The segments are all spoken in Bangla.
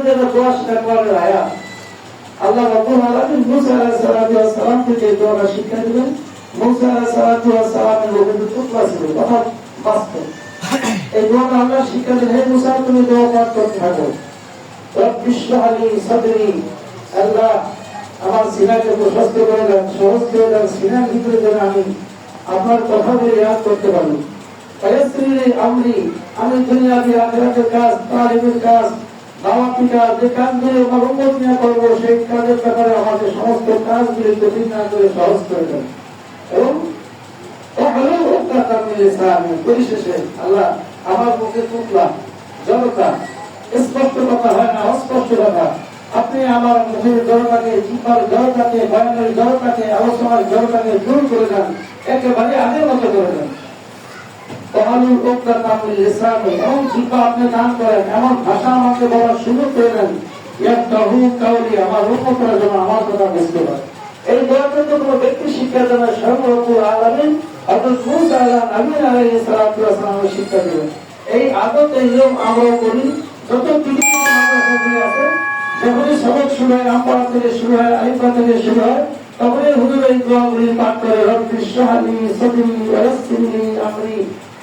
যেন দোয়া সেটা কোরআনের আয়াত। আল্লাহ রাব্বুল আলামিন মুসা আলাইহিস সালামকে যে দোয়া শিক্ষা দিলেন, মুসা আলাইহিস সালামের লোকের পুত্র ছিল, অর্থাৎ বাস্তব। এই দোয়াটা আল্লাহ শিক্ষা দিলেন, হে মুসা তুমি দোয়া পাঠ করতে থাকো, রব্বি ইশরাহ লি সাদরি, আল্লাহ আমার সিনাকে প্রশস্ত করে দেন, সহজ করে দেন, সিনার ভিতরে যেন আমি আপনার কথাগুলো ইয়াদ করতে পারি। ফায়াসসির লি আমরি, আমি দুনিয়াবি আখিরাতের কাজ, তালিমের কাজ, দাওয়াতি কাজ, যে কাজগুলো আমার উম্মত নিয়ে করবো, সেই কাজের ব্যাপারে আমাদের সমস্ত কাজগুলি কঠিন না করে সহজ করে দেন। এবং পরিশেষে আল্লাহ আমার মুখে টুকলা জড়তা, স্পষ্ট কথা হয় না, অস্পষ্ট কথা, আপনি আমার মুখের জড়তাকে, জিহ্বার জড়তাকে, বয়ানের জড়তাকে, আলোচনার জড়তাকে দূর করে দেন, একেবারে আগের মতো করে দেন। এমন জিহ্বা আপনি দান করেন, এমন ভাষা আমাকে বলার সুযোগ করে দেন, আমার উম্মতরা যেন আমার কথা বুঝতে পারে। এই দোয়াটা তো কোনো ব্যক্তি শিক্ষা দেন, সর্বরূপ আলামিন হযরত মুসা আলাইহিস সালামের শিক্ষা দিলেন। এই আদত, এই নিয়ম আমরা করি। যত আছে, যখনই সবক শুরু হয়, আমপাড়া থেকে শুরু হয়, আলিফা থেকে শুরু হয়, তখনই হুজুর এই দোয়াগুলি পাঠ করে, রব্বি ইশরাহ লি সাদরি ওয়া ইয়াসসির লি আমরি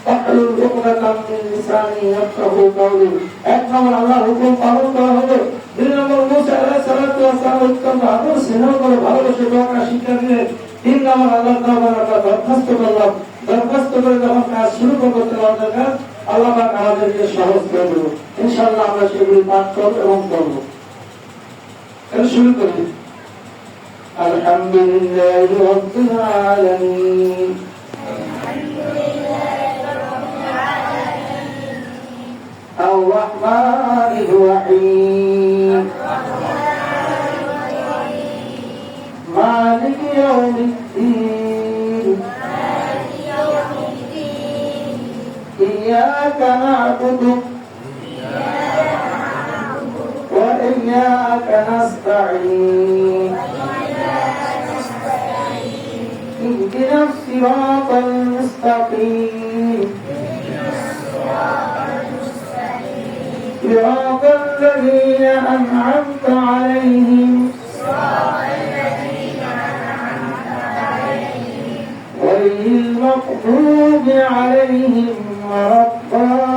ওয়াহলুল উকদাতাম মিন লিসানি ইয়াফকাহু কাওলি। এক নম্বর আল্লাহর হুকুম পালন করা হবে। দুই নম্বর মুসা আলাইহিস সালাম অত্যন্ত আদর স্নেহ করে ভালোবেসে দোয়াটা শিক্ষা দিলেন। তিন নম্বর আল্লাহ তাআলা দরখাস্ত করলাম, দরখাস্ত করে যখন কাজ শুরু করতে আমাদের কাজ, আল্লাহ পাক আমাদেরকে সহজ করে দেব। ইনশাআল্লাহ আমরা সেগুলি পাঠ করব এবং করব। শুরু করি। আলহামদুলিল্লাহি রাব্বিল আলামিন, আর-রাহমানির রাহিম, মালিকি ইয়াউমিদ্দিন, ইয়্যাকা না'বুদু ওয়া ইয়্যাকা নাস্তাঈন, ইহদিনাস সিরাতাল মুস্তাকিম, صراط الذين أنعمت عليهم غير المغضوب عليهم ولا الضالين.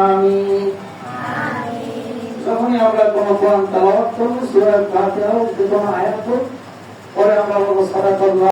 آمين. যখনই আমরা কোন কোরআন তেলাওয়াত করব, সূরা ফাতিহা ও যে কোন আয়াত পরে আমরা বলবো সালাত